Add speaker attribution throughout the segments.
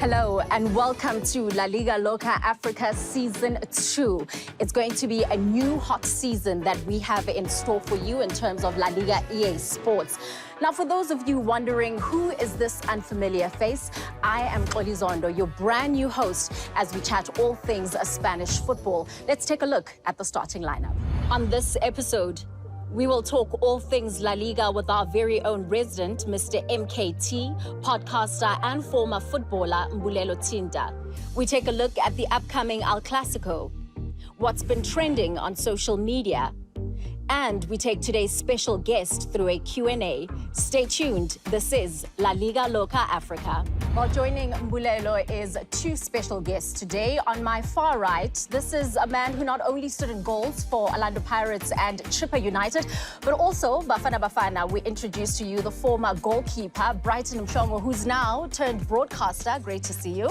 Speaker 1: Hello and welcome to LALIGA Loca Africa Season 2. It's going to be a new hot season that we have in store for you in terms of La Liga EA Sports. Now, for those of you wondering who is this unfamiliar face, I am Zondo, your brand new host as we chat all things Spanish football. Let's take a look at the starting lineup. On this episode, we will talk all things La Liga with our very own resident, Mr. MKT, podcaster and former footballer Mbulelo Thinta. We take a look at the upcoming El Clasico, what's been trending on social media, and we take today's special guest through a Q&A. Stay tuned. This is La Liga Loca Africa. While joining Mbulelo is two special guests today. On my far right, this is a man who not only stood in goals for Orlando Pirates and Chippa United, but also Bafana, we introduced to you the former goalkeeper, Brighton Mhlongo, who's now turned broadcaster. Great to see you.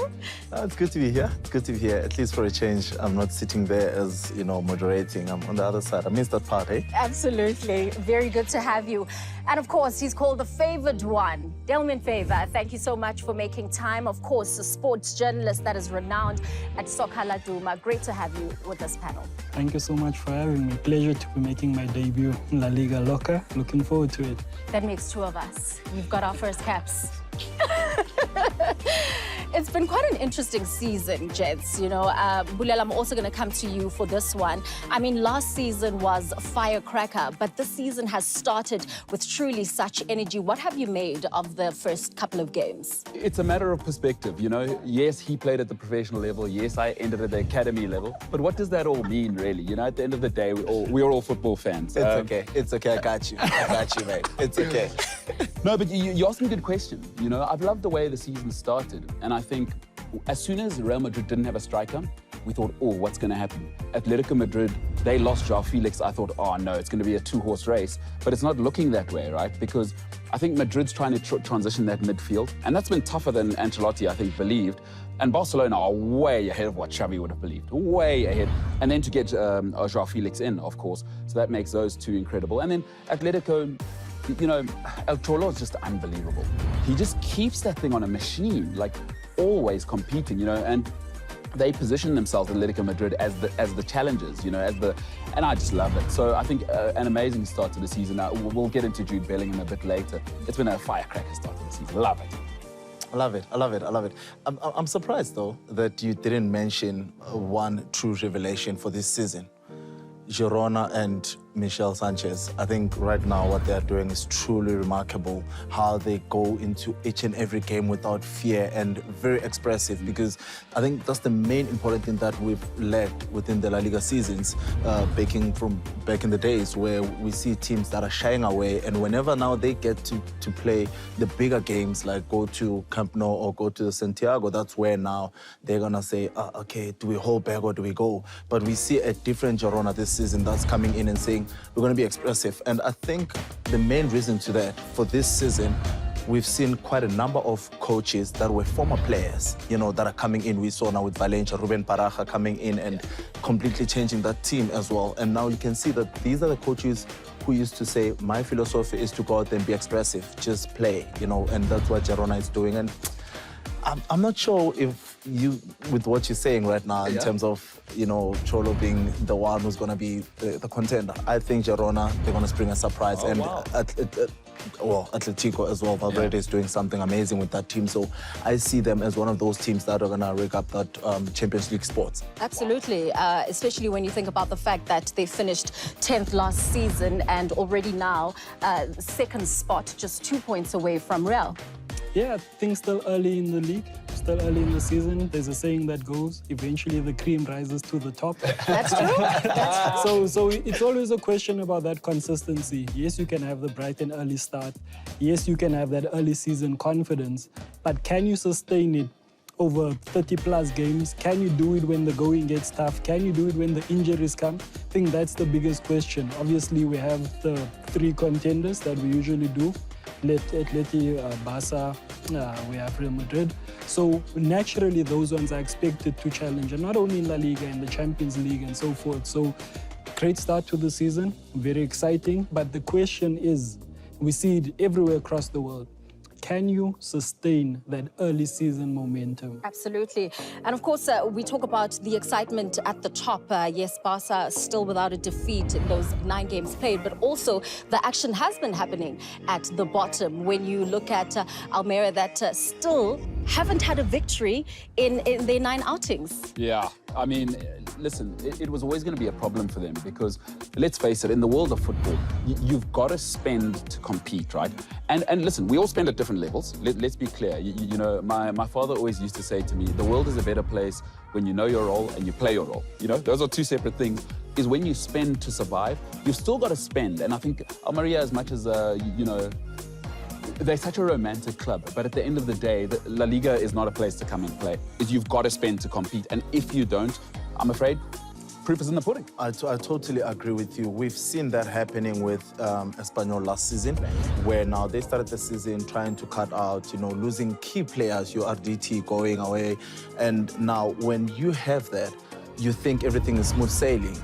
Speaker 2: It's good to be here. It's good to be here. At least for a change, I'm not sitting there as, moderating. I'm on the other side. I missed that part, eh?
Speaker 1: Absolutely. Very good to have you. And of course, he's called the favored one, Delmain Faver. Thank you so much for making time. Of course, a sports journalist that is renowned at Soccer Laduma. Great to have you with this panel.
Speaker 3: Thank you so much for having me. Pleasure to be making my debut in La Liga Loca. Looking forward to it.
Speaker 1: That makes two of us. You've got our first caps. It's been quite an interesting season, gents. Mbulelo, I'm also going to come to you for this one. I mean, last season was a firecracker, but this season has started with truly such energy. What have you made of the first couple of games?
Speaker 4: It's a matter of perspective, Yes, he played at the professional level. Yes, I ended at the academy level. But what does that all mean, really? At the end of the day, we're all football fans.
Speaker 2: It's okay. It's okay. I got you. I got you, mate. It's okay.
Speaker 4: No, but you asked me a good question. I've loved the way the season started. And I think as soon as Real Madrid didn't have a striker, we thought, oh, what's going to happen? Atletico Madrid, they lost João Felix. I thought, oh, no, it's going to be a two-horse race. But it's not looking that way, right? Because I think Madrid's trying to transition that midfield. And that's been tougher than Ancelotti, I think, believed. And Barcelona are way ahead of what Xavi would have believed. Way ahead. And then to get João Felix in, of course. So that makes those two incredible. And then Atletico, El Cholo is just unbelievable. He just keeps that thing on a machine, like always competing, and they position themselves, Atletico Madrid, as the challengers, and I just love it. So I think an amazing start to the season. We'll get into Jude Bellingham a bit later. It's been a firecracker start to the season. Love it.
Speaker 2: I love it. I love it. I love it. I'm surprised, though, that you didn't mention one true revelation for this season. Girona and Michel Sanchez. I think right now what they're doing is truly remarkable, how they go into each and every game without fear and very expressive, because I think that's the main important thing that we've learned within the La Liga seasons, from back in the days where we see teams that are shying away, and whenever now they get to play the bigger games, like go to Camp Nou or go to Santiago, that's where now they're gonna say, okay, do we hold back or do we go? But we see a different Girona this season that's coming in and saying, we're going to be expressive. And I think the main reason to that, for this season, we've seen quite a number of coaches that were former players, that are coming in. We saw now with Valencia, Ruben Paraja coming in and completely changing that team as well. And now you can see that these are the coaches who used to say, my philosophy is to go out and be expressive, just play, and that's what Girona is doing. And I'm not sure if you, with what you're saying right now, in terms of, Cholo being the one who's going to be the contender. I think Girona, they're going to spring a surprise.
Speaker 4: Oh,
Speaker 2: and
Speaker 4: wow.
Speaker 2: Atletico as well. Valverde is doing something amazing with that team. So I see them as one of those teams that are going to rig up that Champions League spots.
Speaker 1: Absolutely, especially when you think about the fact that they finished 10th last season and already now second spot, just 2 points away from Real.
Speaker 3: Yeah, I think still early in the league, still early in the season. There's a saying that goes, eventually the cream rises to the top.
Speaker 1: That's true. That's true.
Speaker 3: So it's always a question about that consistency. Yes, you can have the Brighton early start. Yes, you can have that early season confidence. But can you sustain it over 30-plus games? Can you do it when the going gets tough? Can you do it when the injuries come? I think that's the biggest question. Obviously, we have the three contenders that we usually do. Atleti, Barca, we have Real Madrid. So naturally, those ones are expected to challenge, and not only in La Liga, in the Champions League and so forth. So great start to the season, very exciting. But the question is, we see it everywhere across the world. can you sustain that early season momentum?
Speaker 1: Absolutely. And of course, we talk about the excitement at the top. Yes, Barca still without a defeat in those 9 games played, but also the action has been happening at the bottom. When you look at Almeria that still haven't had a victory in their 9 outings.
Speaker 4: Yeah, I mean, listen, it was always going to be a problem for them because, let's face it, in the world of football, you've got to spend to compete, right? And listen, we all spend at different levels. Let's be clear. You know, my father always used to say to me, the world is a better place when you know your role and you play your role. You know, those are 2 separate things. Is when you spend to survive, you've still got to spend. And I think Almeria, as much as, you know, they're such a romantic club, but at the end of the day, La Liga is not a place to come and play. You've got to spend to compete, and if you don't, I'm afraid, proof is in the pudding.
Speaker 2: I totally agree with you. We've seen that happening with Espanyol last season, where now they started the season trying to cut out, you know, losing key players, your RDT going away, and now when you have that, you think everything is smooth sailing.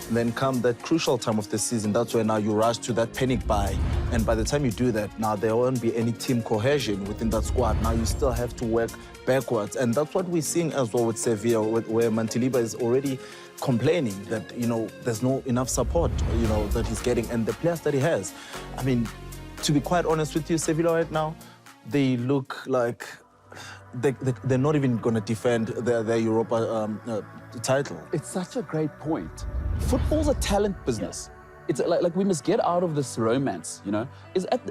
Speaker 2: Then come that crucial time of the season, that's where now you rush to that panic buy. And by the time you do that, now there won't be any team cohesion within that squad. Now you still have to work backwards. And that's what we're seeing as well with Sevilla, where Mantiliba is already complaining that, you know, there's no enough support, you know, that he's getting. And the players that he has, I mean, to be quite honest with you, Sevilla right now, they look like they're not even going to defend their Europa title.
Speaker 4: It's such a great point. Football's a talent business. It's like we must get out of this romance, you know.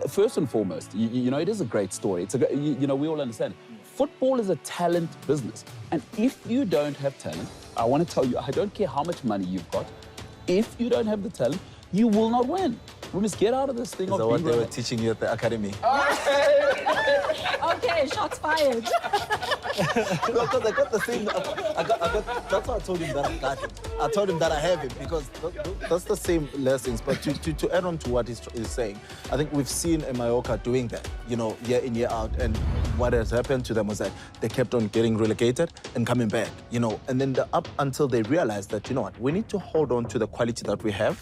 Speaker 4: First and foremost, you know, it is a great story. You know, we all understand. Football is a talent business. And if you don't have talent, I want to tell you, I don't care how much money you've got, if you don't have the talent, you will not win. We must get out of this thing
Speaker 2: Is
Speaker 4: of
Speaker 2: that what
Speaker 4: being
Speaker 2: they were teaching you at the academy?
Speaker 1: Okay, shots fired.
Speaker 2: No, because I got the same. That's why I told him that I got it. I told him that I have it because that's the same lessons. But to add on to what he's saying, I think we've seen Mallorca doing that, you know, year in, year out. And what has happened to them was that they kept on getting relegated and coming back, you know. And then up until they realized that, you know what, we need to hold on to the quality that we have.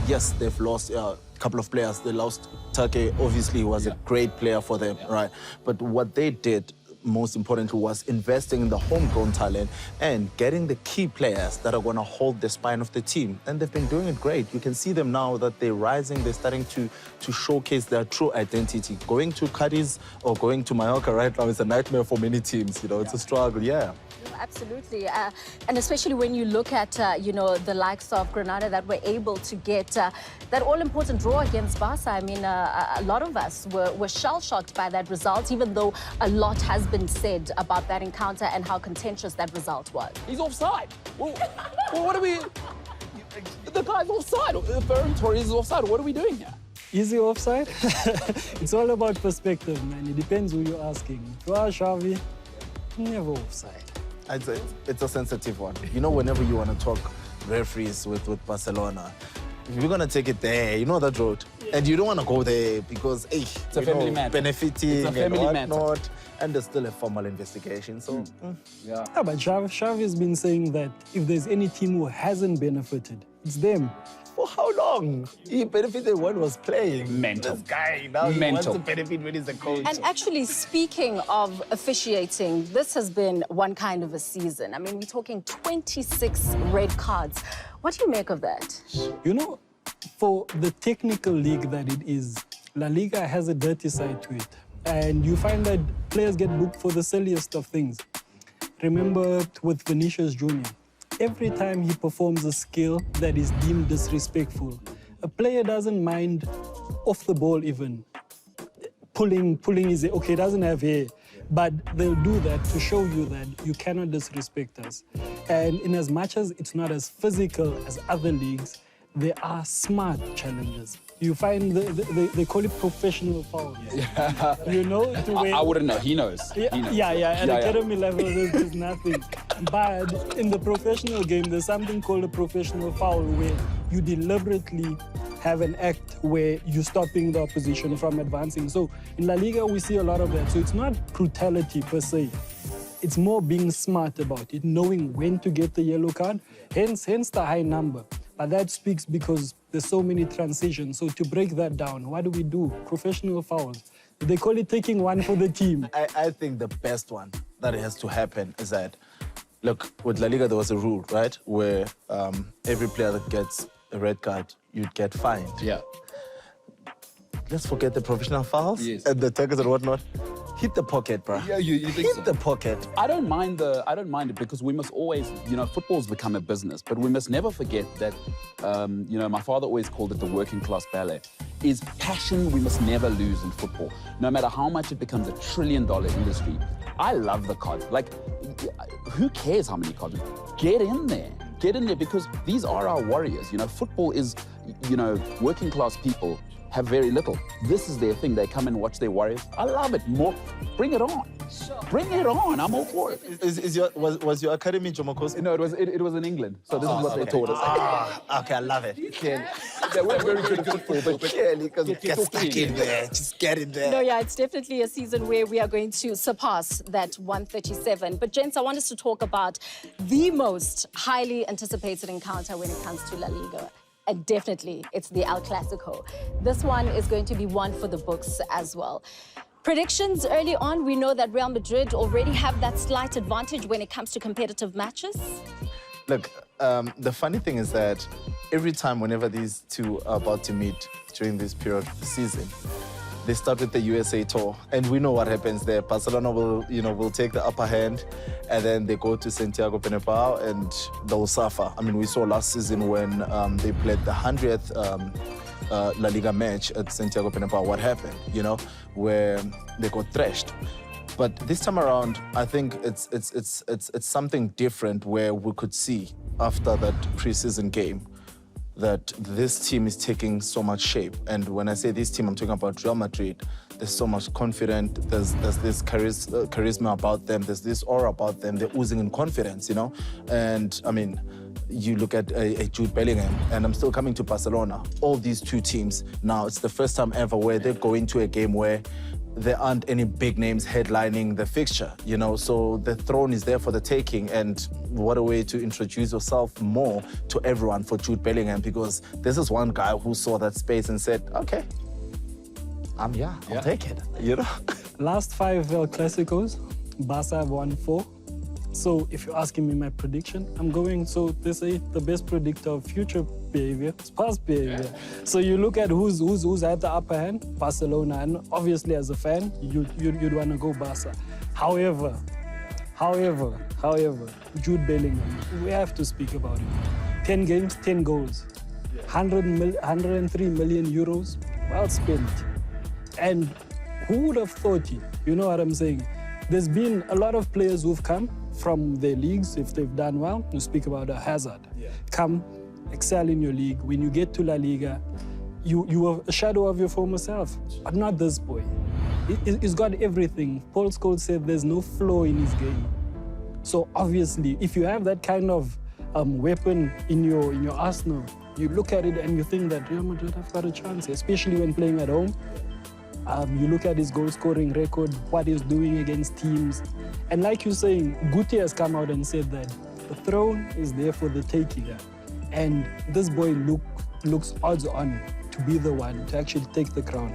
Speaker 2: Yes, they've lost a couple of players. They lost Take, obviously, was a great player for them, right? But what they did, most importantly, was investing in the homegrown talent and getting the key players that are going to hold the spine of the team. And they've been doing it great. You can see them now that they're rising. They're starting to showcase their true identity. Going to Cadiz or going to Mallorca right now is a nightmare for many teams. You know, it's a struggle, yeah.
Speaker 1: Absolutely. And especially when you look at, you know, the likes of Granada that were able to get that all-important draw against Barca. I mean, a lot of us were shell-shocked by that result, even though a lot has been said about that encounter and how contentious that result was.
Speaker 4: He's offside. Well, what are we... The guy's offside. Ferran Torres is offside. What are we doing here?
Speaker 3: Is he offside? It's all about perspective, man. It depends who you're asking. To our Xavi, never offside.
Speaker 2: I'd say it's a sensitive one. You know, whenever you want to talk referees with Barcelona, if you're going to take it there, you know that road. Yeah. And you don't want to go there because, hey,
Speaker 4: it's a family matter.
Speaker 2: Benefiting
Speaker 4: it's a family
Speaker 2: and whatnot.
Speaker 4: Matter.
Speaker 2: And there's still a formal investigation, so...
Speaker 3: Yeah, but Xavi has been saying that if there's any team who hasn't benefited, it's them.
Speaker 2: For how long? He benefited when he was playing.
Speaker 4: Mental.
Speaker 2: This guy, now he wants to benefit when he's a coach.
Speaker 1: And actually, speaking of officiating, this has been one kind of a season. I mean, we're talking 26 red cards. What do you make of that?
Speaker 3: You know, for the technical league that it is, La Liga has a dirty side to it. And you find that players get booked for the silliest of things. Remember with Vinicius Jr., every time he performs a skill that is deemed disrespectful, a player doesn't mind off the ball even, pulling his hair. Okay, doesn't have hair, but they'll do that to show you that you cannot disrespect us. And in as much as it's not as physical as other leagues, there are smart challenges. You find they call it professional fouls. Yeah. You know?
Speaker 4: I wouldn't know. He knows.
Speaker 3: Yeah,
Speaker 4: he knows.
Speaker 3: yeah. At academy level, there's nothing. But in the professional game, there's something called a professional foul where you deliberately have an act where you're stopping the opposition from advancing. So in La Liga, we see a lot of that. So it's not brutality per se. It's more being smart about it, knowing when to get the yellow card, hence the high number. But that speaks because there's so many transitions. So to break that down, what do we do? Professional fouls. They call it taking one for the team.
Speaker 2: I think the best one that has to happen is that, look, with La Liga, there was a rule, right? Where every player that gets a red card, you'd get fined.
Speaker 4: Yeah.
Speaker 2: Let's forget the professional fouls
Speaker 4: Yes.
Speaker 2: and the tackles and whatnot. Hit the pocket, bro.
Speaker 4: Yeah, you think
Speaker 2: Hit
Speaker 4: so?
Speaker 2: the pocket.
Speaker 4: I don't mind it because we must always, football's become a business, but we must never forget that, my father always called it the working class ballet. Is passion we must never lose in football, no matter how much it becomes a $1 trillion industry. I love the cards. Like, who cares how many cards? Get in there. Get in there because these are our warriors. Football is, working class people have very little. This is their thing. They come and watch their warriors. I love it. More, bring it on. Sure. Bring it on. I'm all for it.
Speaker 2: Was your academy Jomokosi?
Speaker 4: No, it was in England. So this is what they taught us.
Speaker 2: Okay, I love it.
Speaker 4: They weren't very good at football, but
Speaker 2: Clearly, because get stuck in there. Just get in there.
Speaker 1: No, yeah, it's definitely a season where we are going to surpass that 137. But gents, I want us to talk about the most highly anticipated encounter when it comes to La Liga. And definitely, it's the El Clasico. This one is going to be one for the books as well. Predictions early on, we know that Real Madrid already have that slight advantage when it comes to competitive matches.
Speaker 2: Look, the funny thing is that every time whenever these two are about to meet during this period of the season, they start with the USA tour, and we know what happens there. Barcelona will take the upper hand, and then they go to Santiago Bernabeu and they'll suffer. I mean, we saw last season when they played the 100th La Liga match at Santiago Bernabeu, what happened, where they got thrashed. But this time around, I think it's something different where we could see after that preseason game that this team is taking so much shape. And when I say this team, I'm talking about Real Madrid. There's so much confidence. There's this charisma about them. There's this aura about them. They're oozing in confidence, And, I mean, you look at a Jude Bellingham, and I'm still coming to Barcelona. All these two teams, now it's the first time ever where they go into a game where there aren't any big names headlining the fixture, so the throne is there for the taking, and what a way to introduce yourself more to everyone for Jude Bellingham, because this is one guy who saw that space and said, okay, I'll take it,
Speaker 3: Last 5 El Clasicos, Barca have won 4. So if you're asking me my prediction, I'm going, so they say the best predictor of future behavior is past behavior. Yeah. So you look at who's at the upper hand, Barcelona, and obviously as a fan, you'd want to go Barca. However, Jude Bellingham, we have to speak about it. 10 games, 10 goals. 103 million euros, well spent. And who would have thought it? You know what I'm saying? There's been a lot of players who've come from their leagues, if they've done well. You speak about a Hazard. Yeah. Come, excel in your league. When you get to La Liga, you are a shadow of your former self. But not this boy. He's got everything. Paul Scholes said there's no flaw in his game. So obviously, if you have that kind of weapon in your arsenal, you look at it and you think that Real Madrid have got a chance, especially when playing at home. You look at his goal-scoring record, what he's doing against teams. And like you're saying, Guti has come out and said that the throne is there for the taking. And this boy looks odds-on to be the one to actually take the crown.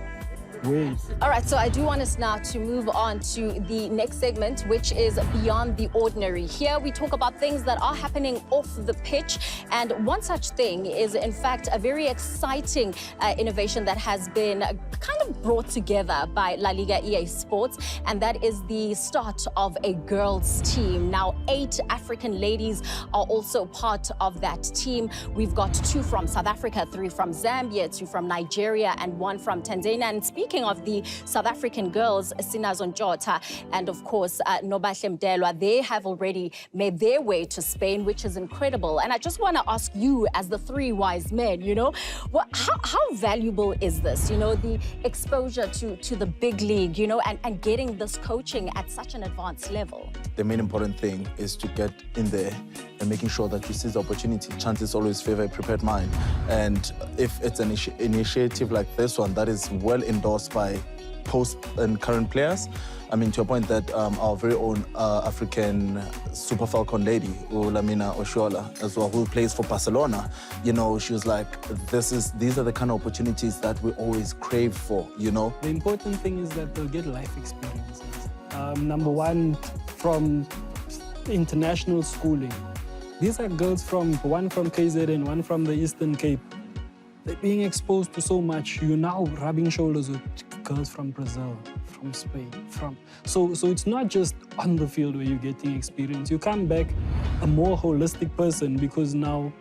Speaker 3: Wait.
Speaker 1: All right, so I do want us now to move on to the next segment, which is Beyond the Ordinary. Here we talk about things that are happening off the pitch. And one such thing is, in fact, a very exciting innovation that has been kind of brought together by La Liga EA Sports. And that is the start of a girls' team. Now, 8 African ladies are also part of that team. We've got 2 from South Africa, 3 from Zambia, 2 from Nigeria, and 1 from Tanzania. And speaking of the South African girls, Sina Zonjota and, of course, Nobahle Mdelwa, they have already made their way to Spain, which is incredible. And I just want to ask you, as the 3 wise men, how valuable is this? The exposure to the big league, and getting this coaching at such an advanced level.
Speaker 2: The main important thing is to get in there and making sure that you seize the opportunity. Chances always favor a prepared mind. And if it's an initiative like this one that is well endorsed by post and current players. I mean, to a point that our very own African Super Falcon lady, Lamina Oshola, as well, who plays for Barcelona, you know, she was like, these are the kind of opportunities that we always crave for, you know?
Speaker 3: The important thing is that they'll get life experiences. Number one, from international schooling. These are girls one from KZN, one from the Eastern Cape. They're being exposed to so much. You're now rubbing shoulders with girls from Brazil, from Spain, So it's not just on the field where you're getting experience. You come back a more holistic person because now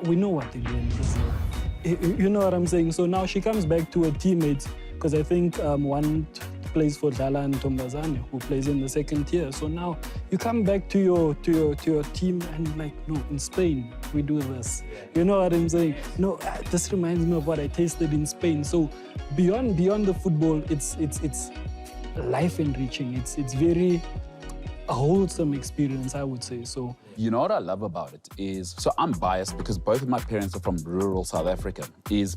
Speaker 3: we know what they do in Brazil. You know what I'm saying? So now she comes back to her teammates, because I think one plays for Dala and Tombazane, who plays in the second tier. So now you come back to your team and like, no, in Spain we do this. You know what I'm saying? No, this reminds me of what I tasted in Spain. So beyond the football, it's life enriching. It's very a wholesome experience, I would say. So
Speaker 4: you know what I love about it is, so I'm biased because both of my parents are from rural South Africa, is,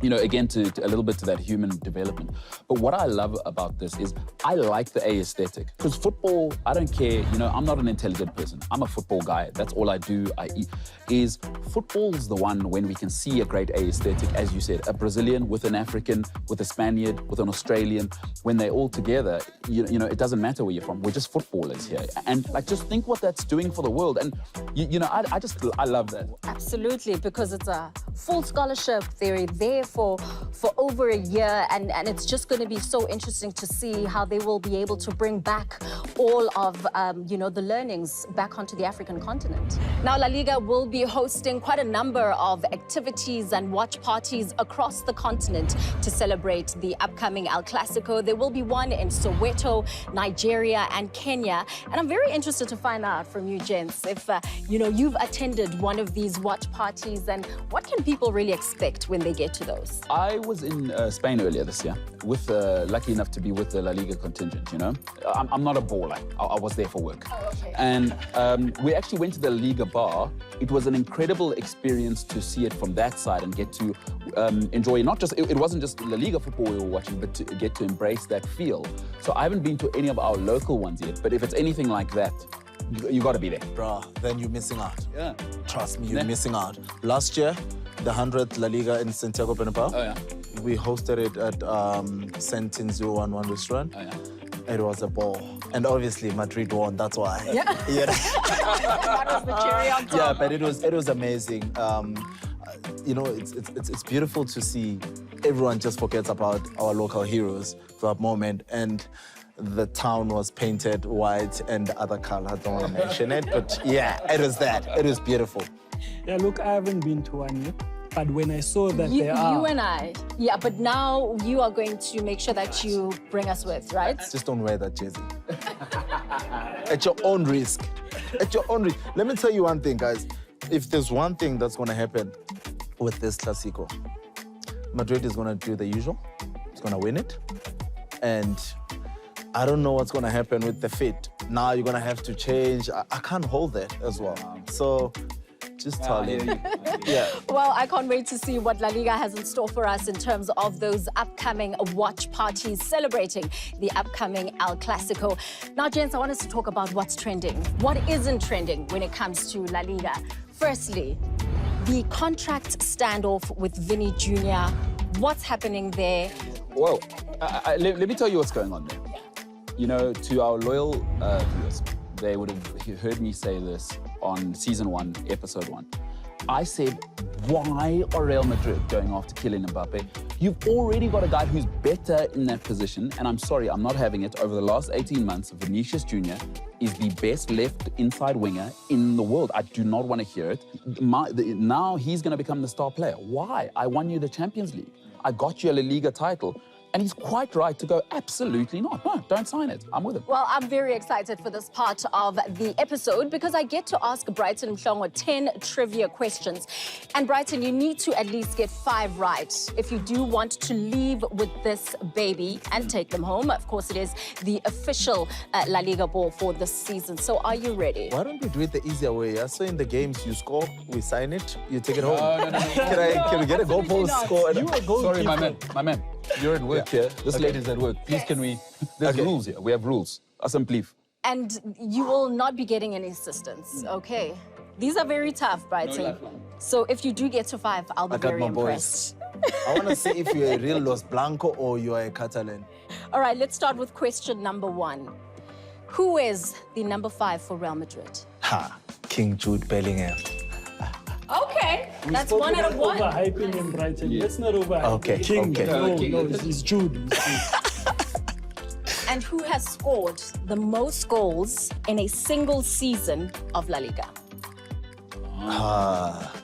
Speaker 4: you know, again, to a little bit to that human development. But what I love about this is I like the aesthetic. Because football, I don't care, you know, I'm not an intelligent person. I'm a football guy. That's all I do. I eat. Is football's the one when we can see a great aesthetic, as you said, a Brazilian with an African, with a Spaniard, with an Australian, when they're all together, you know, it doesn't matter where you're from. We're just footballers here. And like, just think what that's doing for the world. And, you know, I love that.
Speaker 1: Absolutely, because it's a full scholarship. They're there for over a year, and it's just going to be so interesting to see how they will be able to bring back all of you know, the learnings back onto the African continent. Now, La Liga will be hosting quite a number of activities and watch parties across the continent to celebrate the upcoming El Clasico. There will be one in Soweto, Nigeria, and Kenya. And I'm very interested to find out from you, gents, if you know, you've attended one of these watch parties, and what can people really expect when they get to those?
Speaker 4: I was in Spain earlier this year, with lucky enough to be with the La Liga contingent, you know. I'm not a baller. I was there for work.
Speaker 1: Oh, okay.
Speaker 4: And we actually went to the La Liga bar. It was an incredible experience to see it from that side and get to enjoy, not just, it wasn't just La Liga football we were watching, but to get to embrace that feel. So I haven't been to any of our local ones yet, but if it's anything like that, you got to be there.
Speaker 2: Bruh, then you're missing out.
Speaker 4: Yeah.
Speaker 2: Trust me, you're missing out. Last year, the 100th La Liga in Santiago Bernabeu.
Speaker 4: Oh, yeah.
Speaker 2: We hosted it at Sentin 011 restaurant.
Speaker 4: Oh, yeah.
Speaker 2: It was a ball. And obviously, Madrid won, that's why.
Speaker 1: Yeah.
Speaker 2: Yeah.
Speaker 1: That was the cherry on top.
Speaker 2: Yeah, but it was amazing. You know, it's beautiful to see everyone just forgets about our local heroes for that moment. And the town was painted white and other color. I don't want to mention it, but yeah, it was that. It was beautiful.
Speaker 3: yeah, look, I haven't been to one yet. But when I saw that
Speaker 1: You
Speaker 3: there are...
Speaker 1: and I. Yeah, but now you are going to make sure that you bring us with, right?
Speaker 2: Just don't wear that jersey. At your own risk. At your own risk. Let me tell you one thing, guys. If there's one thing that's going to happen with this Clasico, Madrid is going to do the usual. It's going to win it. And I don't know what's going to happen with the fit. Now you're going to have to change. I can't hold that as well. So just tell you. Yeah.
Speaker 1: Well, I can't wait to see what La Liga has in store for us in terms of those upcoming watch parties celebrating the upcoming El Clasico. Now, gents, I want us to talk about what's trending. What isn't trending when it comes to La Liga? Firstly, the contract standoff with Vinny Jr. What's happening there?
Speaker 4: Well, let me tell you what's going on there. You know, to our loyal viewers, they would have heard me say this on season 1, episode 1. I said, why are Real Madrid going after Kylian Mbappe? You've already got a guy who's better in that position, and I'm sorry, I'm not having it. Over the last 18 months, Vinicius Jr. is the best left inside winger in the world. I do not want to hear it. Now he's going to become the star player. Why? I won you the Champions League. I got you a La Liga title. And he's quite right to go, absolutely not. No, don't sign it. I'm with him.
Speaker 1: Well, I'm very excited for this part of the episode because I get to ask Brighton Mhlongo 10 trivia questions. And Brighton, you need to at least get 5 right if you do want to leave with this baby and take them home. Of course, it is the official La Liga ball for this season. So are you ready?
Speaker 2: Why don't we do it the easier way? I saw in the games, you score, we sign it, you take it home.
Speaker 4: No.
Speaker 2: Can we get a goal post score?
Speaker 3: You are goalkeeper.
Speaker 4: Sorry, my man. You're at work here. This lady's at work. Please, can we... There's rules here. We have rules. Assembly.
Speaker 1: And you will not be getting any assistance, okay? These are very tough, Brighton. So if you do get to 5, I'll be very impressed.
Speaker 2: I want to see if you're a real Los Blanco or you are a Catalan.
Speaker 1: All right, let's start with question number 1. Who is the number 5 for Real Madrid?
Speaker 2: King Jude Bellingham.
Speaker 1: Okay, that's 1 out of 1.
Speaker 3: Overhyping him, Brighton. Let's not overhype.
Speaker 2: Okay,
Speaker 3: King.
Speaker 2: okay.
Speaker 3: No, it's Jude.
Speaker 1: And who has scored the most goals in a single season of La Liga?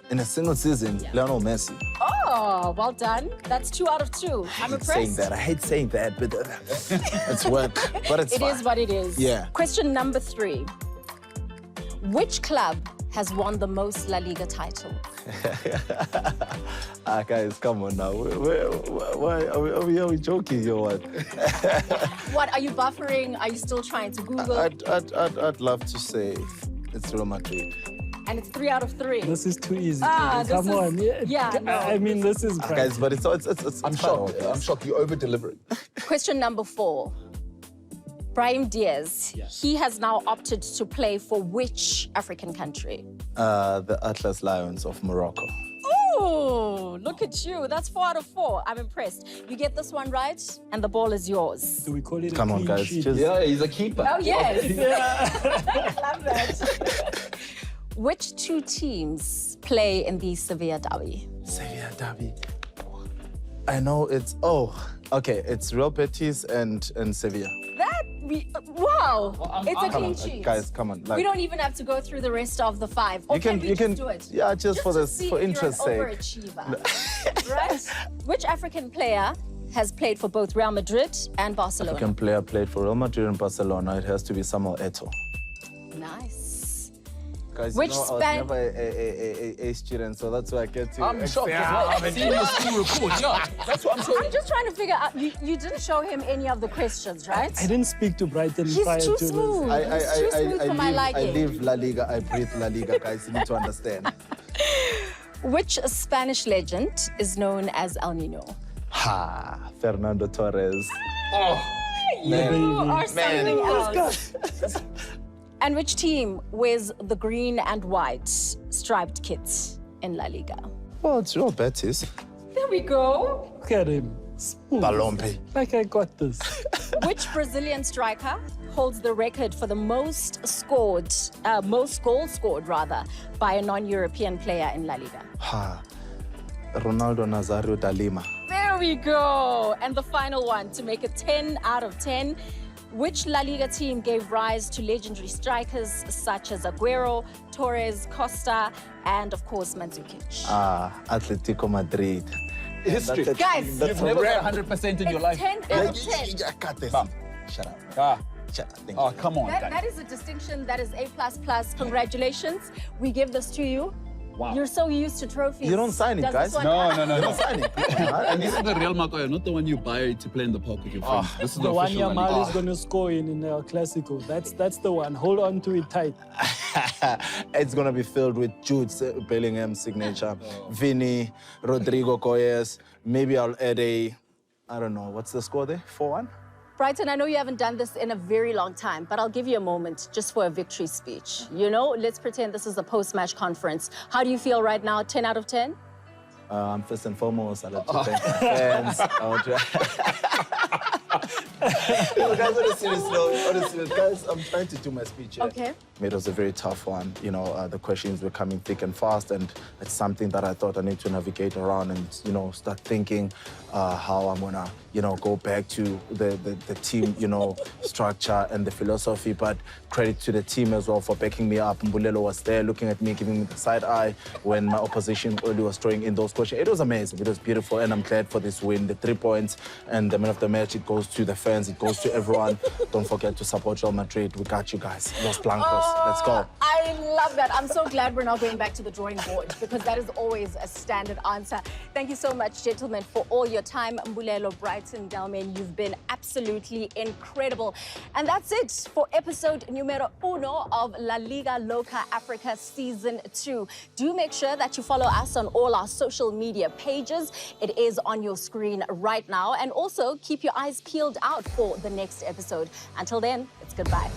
Speaker 2: In a single season, Lionel Messi.
Speaker 1: Oh, well done. That's 2 out of 2. I'm impressed.
Speaker 2: I hate saying that, but it's work. But it's fine.
Speaker 1: It is what it is.
Speaker 2: Yeah.
Speaker 1: Question number 3. Which club has won the most La Liga titles?
Speaker 2: Guys, come on now. Why are we joking or what?
Speaker 1: What, are you buffering? Are you still trying to Google?
Speaker 2: I'd love to say it's Real Madrid.
Speaker 1: And it's 3 out of 3.
Speaker 3: This is too easy.
Speaker 1: Come
Speaker 3: on.
Speaker 1: No.
Speaker 3: I mean, this is great.
Speaker 2: Guys, but it's
Speaker 4: I'm shocked. I'm shocked. You over-delivering.
Speaker 1: Question number 4. Brahim Diaz, he has now opted to play for which African country?
Speaker 2: The Atlas Lions of Morocco.
Speaker 1: Oh, look at you. That's 4 out of 4. I'm impressed. You get this one right, and the ball is yours.
Speaker 3: Do we call it
Speaker 2: Come
Speaker 3: a
Speaker 2: on,
Speaker 3: clean
Speaker 2: guys.
Speaker 3: sheet?
Speaker 4: Yeah, he's a keeper.
Speaker 1: Oh, yes. I love that. Which 2 teams play in the Sevilla derby?
Speaker 2: Sevilla derby. I know it's... okay. It's Real Betis and Sevilla.
Speaker 1: Wow. It's a clean sheet.
Speaker 2: Guys, come on.
Speaker 1: We don't even have to go through the rest of the 5. Or can we just do it?
Speaker 2: Yeah, just for interest's sake.
Speaker 1: You're an overachiever. Right? Which African player has played for both Real Madrid and Barcelona?
Speaker 2: African player played for Real Madrid and Barcelona. It has to be Samuel Eto'o.
Speaker 1: Nice.
Speaker 2: Guys,
Speaker 1: Which
Speaker 2: I was never a student, so that's why I get to...
Speaker 4: I'm shocked. I've seen your school report. Yeah, that's what I'm saying.
Speaker 1: I'm just trying to figure out, you didn't show him any of the questions, right?
Speaker 3: I didn't speak to Brighton prior
Speaker 1: He's
Speaker 3: to
Speaker 1: too smooth.
Speaker 3: this.
Speaker 1: He's too smooth for my
Speaker 2: I
Speaker 1: liking.
Speaker 2: live La Liga, I breathe La Liga, guys. You need to understand.
Speaker 1: Which Spanish legend is known as El Nino?
Speaker 2: Fernando Torres.
Speaker 1: You are something else. And which team wears the green and white striped kit in La Liga?
Speaker 2: Well, it's Real Betis.
Speaker 1: There we go.
Speaker 3: Look at him. Smooth.
Speaker 2: Balompe.
Speaker 3: Like I got this.
Speaker 1: Which Brazilian striker holds the record for the most goals scored by a non-European player in La Liga?
Speaker 2: Ronaldo Nazario da Lima.
Speaker 1: There we go. And the final one to make it 10 out of 10. Which La Liga team gave rise to legendary strikers such as Aguero, Torres, Costa, and of course Mandzukic?
Speaker 2: Atletico Madrid.
Speaker 4: History.
Speaker 1: Guys,
Speaker 4: You've never got 100% in your life.
Speaker 1: 10 out of 10.
Speaker 2: I got this.
Speaker 4: Bam.
Speaker 2: Shut up.
Speaker 4: Shut up. Oh, come on, guys.
Speaker 1: That is a distinction. That is A++. Congratulations. We give this to you.
Speaker 4: Wow.
Speaker 1: You're so used to trophies.
Speaker 2: You don't sign it,
Speaker 1: Does
Speaker 2: guys.
Speaker 1: this one
Speaker 4: No,
Speaker 1: count?
Speaker 4: no.
Speaker 2: Sign it.
Speaker 5: And this is the real Makoyo, not the one you buy to play in the park with your friends. This is
Speaker 3: The one
Speaker 5: official
Speaker 3: Yamal is
Speaker 5: one.
Speaker 3: going to score in El Clasico. That's the one. Hold on to it tight.
Speaker 2: It's going to be filled with Jude Bellingham's signature, Vinny, Rodrigo Goyes. Maybe I'll add I don't know, what's the score there? 4-1?
Speaker 1: Brighton, I know you haven't done this in a very long time, but I'll give you a moment just for a victory speech. You know, let's pretend this is a post-match conference. How do you feel right now? 10 out of 10?
Speaker 2: First and foremost, I'd like to thank the fans. No, guys, honestly, guys, I'm trying to do my speech here.
Speaker 1: Okay.
Speaker 2: It was a very tough one. You know, the questions were coming thick and fast, and it's something that I thought I need to navigate around and, you know, start thinking how I'm gonna, you know, go back to the team, you know, structure and the philosophy. But credit to the team as well for backing me up. Mbulelo was there looking at me, giving me the side eye when my opposition early was throwing in those questions. It was amazing. It was beautiful, and I'm glad for this win. The 3 points and the man of the match, it goes to the fans, it goes to everyone. Don't forget to support Real Madrid. We got you guys. Los Blancos. Let's go.
Speaker 1: I love that. I'm so glad we're not going back to the drawing board because that is always a standard answer. Thank you so much, gentlemen, for all your time. Mbulelo, Brighton. Brighton, Delmain. You've been absolutely incredible. And that's it for episode numero uno of La Liga Loca Africa Season 2. Do make sure that you follow us on all our social media pages. It is on your screen right now. And also keep your eyes peeled out for the next episode. Until then, it's goodbye.